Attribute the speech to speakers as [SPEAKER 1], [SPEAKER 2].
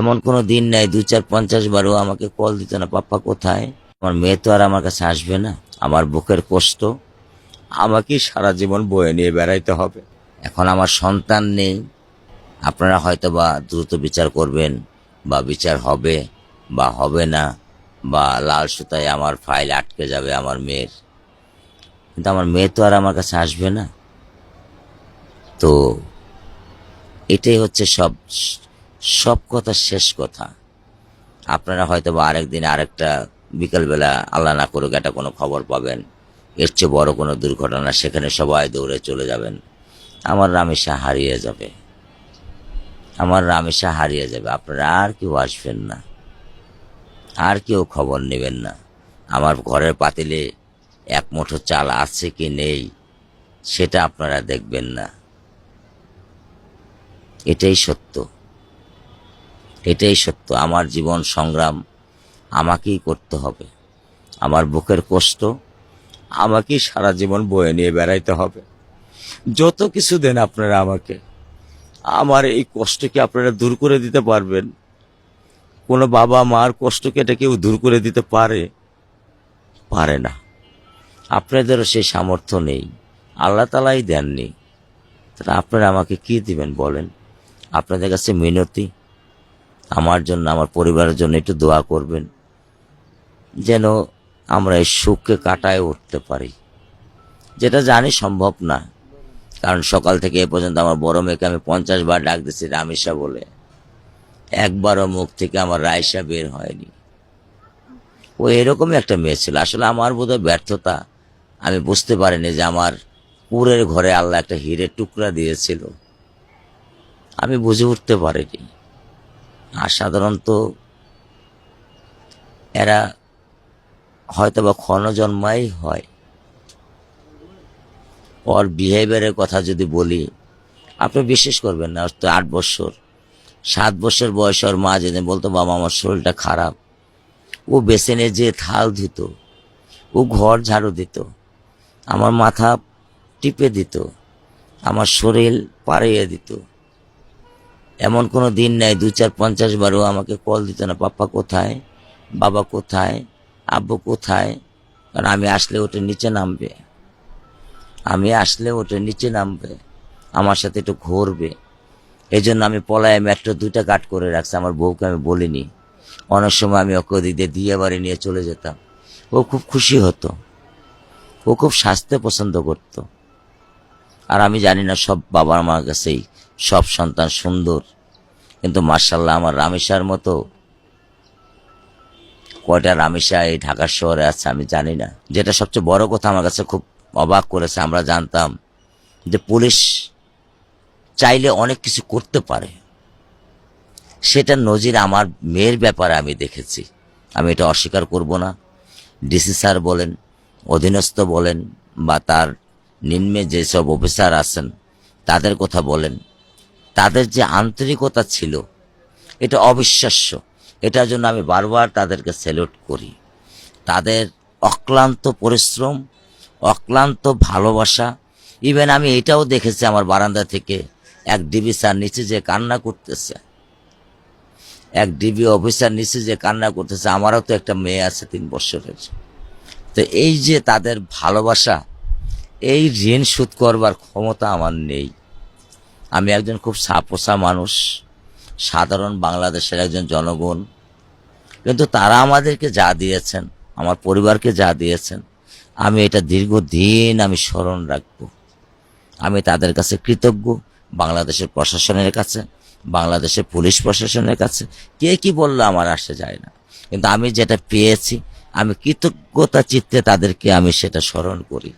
[SPEAKER 1] এমন কোনো দিন নাই 2, 4, 50 বারও আমাকে কল দিত না, পাপ্পা কোথায়। আমার মেয়ে তো আর আমার কাছে আসবে না। আমার বুকের কষ্ট আমাকেই সারা জীবন বয়ে নিয়ে বেড়াইতে হবে। এখন আমার সন্তান নেই, আপনারা হয়তো বা দ্রুত বিচার করবেন, বা বিচার হবে বা হবে না, বা লাল সুতায় আমার ফাইল আটকে যাবে আমার মেয়ের। কিন্তু আমার মেয়ে তো আর আমার কাছে আসবে না। তো এটাই হচ্ছে সব সব কথা, শেষ কথা। আপনারা হয়তো বা আরেকদিন আরেকটা বিকালবেলা, আল্লাহ না করুক, একটা কোনো খবর পাবেন, এর চেয়ে বড় কোনো দুর্ঘটনা, সেখানে সবাই দৌড়ে চলে যাবেন। আমার রামেশা হারিয়ে যাবে, আমার রামেশা হারিয়ে যাবে। আপনারা আর কেউ আসবেন না, আর কেউ খবর নেবেন না। আমার ঘরের পাতিলে এক মুঠো চাল আছে কি নেই সেটা আপনারা দেখবেন না। এটাই সত্য, এটাই সত্য। আমার জীবন সংগ্রাম আমাকেই করতে হবে। আমার বুকের কষ্ট আমাকেই সারা জীবন বয়ে নিয়ে বেড়াইতে হবে। যত কিছু দেন আপনারা আমাকে, আমার এই কষ্টকে আপনারা দূর করে দিতে পারবেন? কোনো বাবা মার কষ্টকে এটা কেউ দূর করে দিতে পারে? পারে না। আপনাদেরও সেই সামর্থ্য নেই, আল্লাহ তালাই দেননি। তাহলে আপনারা আমাকে কি দিবেন বলেন? আপনাদের কাছে মিনতি, আমার জন্য, আমার পরিবারের জন্য একটু দোয়া করবেন, যেন আমরা এই সুখকে কাটায় উঠতে পারি, যেটা জানি সম্ভব না। কারণ সকাল থেকে এ পর্যন্ত আমার বড় মেয়েকে আমি 50 বার ডাক দিচ্ছি রামিসা বলে, একবারও মুখ থেকে আমার রাইসা বের হয়নি। ও এরকমই একটা মেয়ে ছিল। আসলে আমার বোধহয় ব্যর্থতা, আমি বুঝতে পারিনি যে আমার কুড়ের ঘরে আল্লাহ একটা হীরের টুকরা দিয়েছিল, আমি বুঝে উঠতে পারিনি। আর সাধারণত এরা হয়তো বা ক্ষণজন্মাই হয়। ওর বিহেভিয়ারের কথা যদি বলি, আপনি বিশ্বাস করবেন না। ওর তো 8 বছর, 7 বছর বয়স, ওর মা যেদিন বলতো বাবা আমার শরীরটা খারাপ, ও বেসিনে যে থাল ধুত, ও ঘর ঝাড়ু দিত, আমার মাথা টিপে দিত, আমার শরীর পাড়িয়ে দিত। এমন কোনো দিন নাই 2, 4, 50 বারও আমাকে কল দিত না, পাপ্পা কোথায়, বাবা কোথায়, আব্বু কোথায়। কারণ আমি আসলে ওটা নিচে নামবে, আমি আসলে ওটা নিচে নামবে, আমার সাথে একটু ঘুরবে। এই জন্য আমি পলায় মেট্রো 2টা কাট করে রাখছি। আমার বউকে আমি বলিনি। অনেক সময় আমি ওকে ওদিকে দিয়ে বাড়ি নিয়ে চলে যেতাম, ও খুব খুশি হতো, ও খুব স্বাস্থ্য পছন্দ করত। আর আমি জানি না সব বাবা মার কাছেই সব সন্তান সুন্দর, কিন্তু মার্শাল্লাহ আমার রামেশার মতো কয়টা রামেশা এই ঢাকা শহরে আছে আমি জানি না। যেটা সবচেয়ে বড় কথা আমার কাছে খুব অবাক করেছে, আমরা জানতাম যে পুলিশ চাইলে অনেক কিছু করতে পারে, সেটা নজির আমার মেয়ের ব্যাপারে আমি দেখেছি। আমি এটা অস্বীকার করব না। ডিসি স্যার বলেন, অধীনস্থ বলেন, বা তার নিম্নে যেসব অফিসার আছেন তাদের কথা বলেন, তাদের যে আন্তরিকতা ছিল এটা অবিশ্বাস্য। এটার জন্য আমি বারবার তাদেরকে স্যালুট করি। তাদের অক্লান্ত পরিশ্রম, অক্লান্ত ভালোবাসা। ইভেন আমি এটাও দেখেছি আমার বারান্দা থেকে এক ডিবি স্যার নিচে যে কান্না করতেছে, এক ডিবি অফিসার নিচে যে কান্না করতেছে। আমারও তো একটা মেয়ে আছে 3 বছরের। তো এই যে তাদের ভালোবাসা, এই ঋণ শোধ করবার ক্ষমতা আমার নেই। আমি একজন খুব সাপোসা মানুষ, সাধারণ বাংলাদেশের একজন জনগণ, কিন্তু তারা আমাদেরকে যা দিয়েছেন, আমার পরিবারকে যা দিয়েছেন, আমি এটা দীর্ঘদিন আমি স্মরণ রাখবো। আমি তাদের কাছে কৃতজ্ঞ, বাংলাদেশের প্রশাসনের কাছে, বাংলাদেশের পুলিশ প্রশাসনের কাছে। কে কি বললো আমার আসে যায় না, কিন্তু আমি যেটা পেয়েছি আমি কৃতজ্ঞতা চিত্তে তাদেরকে আমি সেটা স্মরণ করি।